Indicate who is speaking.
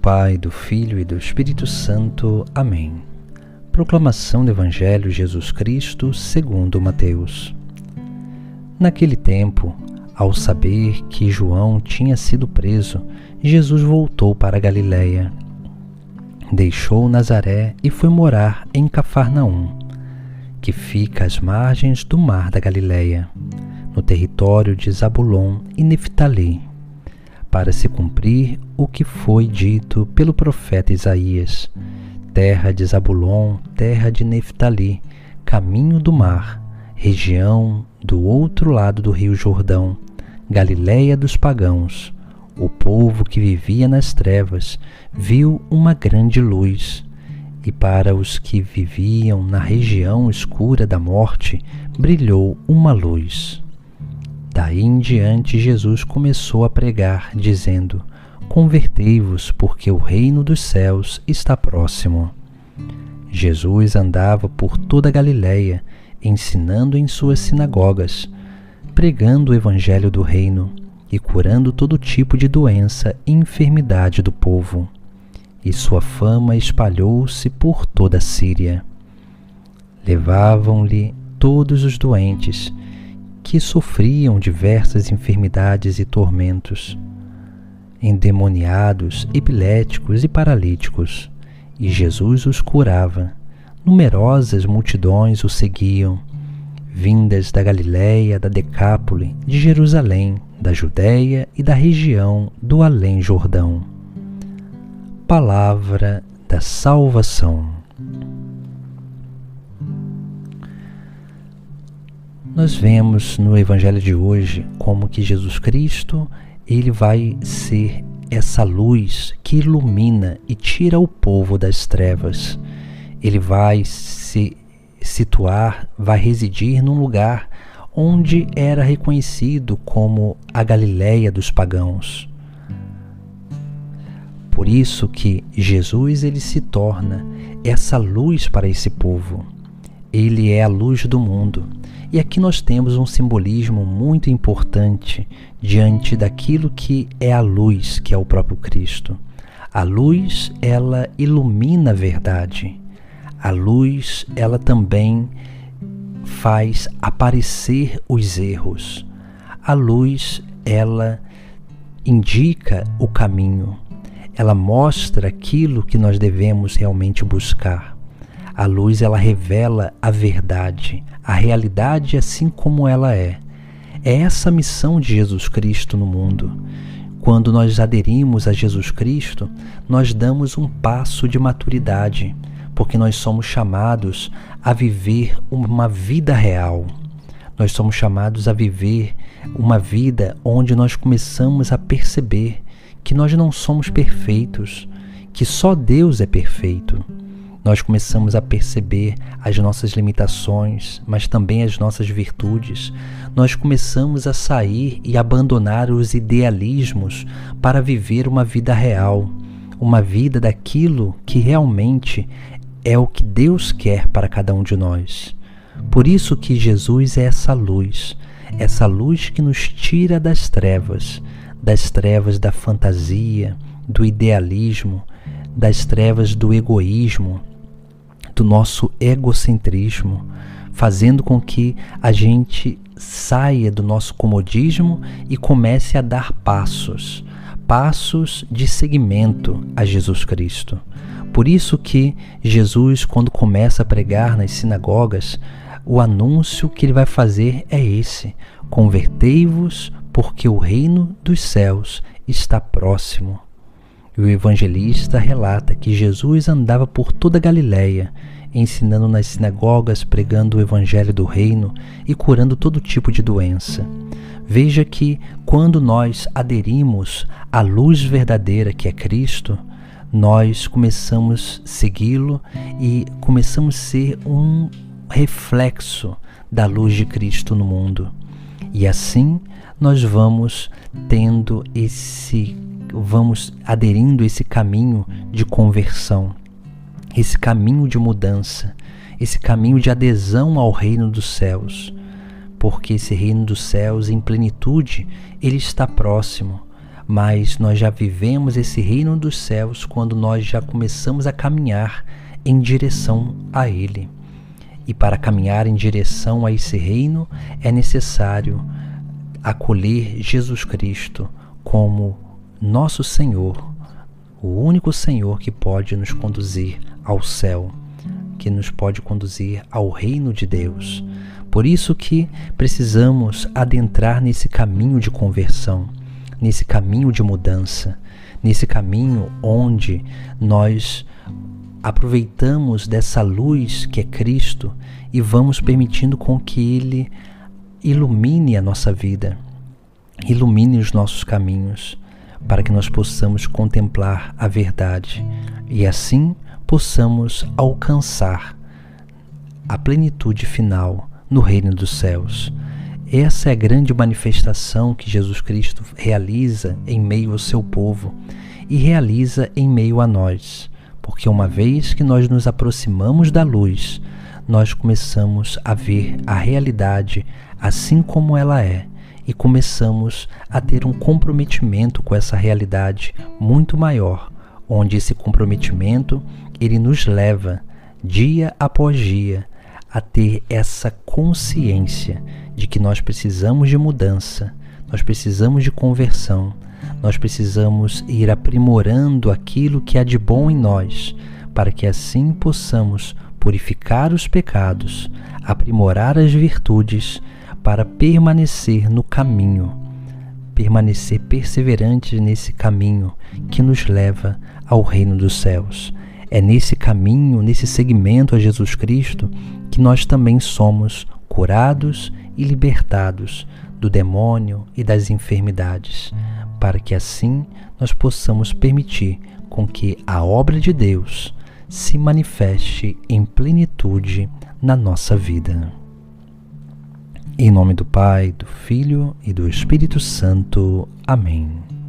Speaker 1: Pai, do Filho e do Espírito Santo. Amém. Proclamação do Evangelho de Jesus Cristo segundo Mateus. Naquele tempo, ao saber que João tinha sido preso, Jesus voltou para a Galiléia. Deixou Nazaré e foi morar em Cafarnaum, que fica às margens do mar da Galiléia, no território de Zabulon e Neftali, para se cumprir o que foi dito pelo profeta Isaías: terra de Zabulon, terra de Neftali, caminho do mar, região do outro lado do rio Jordão, Galiléia dos pagãos. O povo que vivia nas trevas viu uma grande luz, e para os que viviam na região escura da morte brilhou uma luz. Daí em diante Jesus começou a pregar, dizendo: convertei-vos, porque o reino dos céus está próximo. Jesus andava por toda a Galiléia, ensinando em suas sinagogas, pregando o evangelho do reino e curando todo tipo de doença e enfermidade do povo. E sua fama espalhou-se por toda a Síria. Levavam-lhe todos os doentes, que sofriam diversas enfermidades e tormentos, endemoniados, epiléticos e paralíticos, e Jesus os curava. Numerosas multidões o seguiam, vindas da Galiléia, da Decápole, de Jerusalém, da Judéia e da região do Além-Jordão. Palavra da salvação. Nós vemos no Evangelho de hoje como que Jesus Cristo, ele vai ser essa luz que ilumina e tira o povo das trevas. Ele vai se situar, vai residir num lugar onde era reconhecido como a Galiléia dos pagãos. Por isso que Jesus ele se torna essa luz para esse povo. Ele é a luz do mundo. E aqui nós temos um simbolismo muito importante diante daquilo que é a luz, que é o próprio Cristo. A luz, ela ilumina a verdade. A luz, ela também faz aparecer os erros. A luz, ela indica o caminho. Ela mostra aquilo que nós devemos realmente buscar. A luz, ela revela a verdade, a realidade assim como ela é. É essa a missão de Jesus Cristo no mundo. Quando nós aderimos a Jesus Cristo, nós damos um passo de maturidade, porque nós somos chamados a viver uma vida real. Nós somos chamados a viver uma vida onde nós começamos a perceber que nós não somos perfeitos, que só Deus é perfeito. Nós começamos a perceber as nossas limitações, mas também as nossas virtudes. Nós começamos a sair e abandonar os idealismos para viver uma vida real, uma vida daquilo que realmente é o que Deus quer para cada um de nós. Por isso que Jesus é essa luz que nos tira das trevas da fantasia, do idealismo, das trevas do egoísmo, do nosso egocentrismo, fazendo com que a gente saia do nosso comodismo e comece a dar passos de seguimento a Jesus Cristo. Por isso que Jesus, quando começa a pregar nas sinagogas, o anúncio que ele vai fazer é esse: convertei-vos, porque o reino dos céus está próximo. E o evangelista relata que Jesus andava por toda a Galiléia, ensinando nas sinagogas, pregando o evangelho do reino e curando todo tipo de doença. Veja que quando nós aderimos à luz verdadeira que é Cristo, nós começamos a segui-lo e começamos a ser um reflexo da luz de Cristo no mundo. E assim nós vamos aderindo a esse caminho de conversão, esse caminho de mudança, esse caminho de adesão ao reino dos céus, porque esse reino dos céus em plenitude, ele está próximo. mas nós já vivemos esse reino dos céus quando nós já começamos a caminhar em direção a Ele. E para caminhar em direção a esse reino é necessário acolher Jesus Cristo como nosso Senhor, o único Senhor que pode nos conduzir ao céu, que nos pode conduzir ao reino de Deus. Por isso que precisamos adentrar nesse caminho de conversão, nesse caminho de mudança, nesse caminho onde nós aproveitamos dessa luz que é Cristo e vamos permitindo com que Ele ilumine a nossa vida, ilumine os nossos caminhos, para que nós possamos contemplar a verdade e assim possamos alcançar a plenitude final no reino dos céus. Essa é a grande manifestação que Jesus Cristo realiza em meio ao seu povo e realiza em meio a nós, porque uma vez que nós nos aproximamos da luz, nós começamos a ver a realidade assim como ela é e começamos a ter um comprometimento com essa realidade muito maior, onde esse comprometimento ele nos leva dia após dia a ter essa consciência de que nós precisamos de mudança, nós precisamos de conversão, nós precisamos ir aprimorando aquilo que há de bom em nós, para que assim possamos purificar os pecados, aprimorar as virtudes, para permanecer no caminho, permanecer perseverantes nesse caminho que nos leva ao reino dos céus. É nesse caminho, nesse seguimento a Jesus Cristo, que nós também somos curados e libertados do demônio e das enfermidades, para que assim nós possamos permitir com que a obra de Deus se manifeste em plenitude na nossa vida. Em nome do Pai, do Filho e do Espírito Santo. Amém.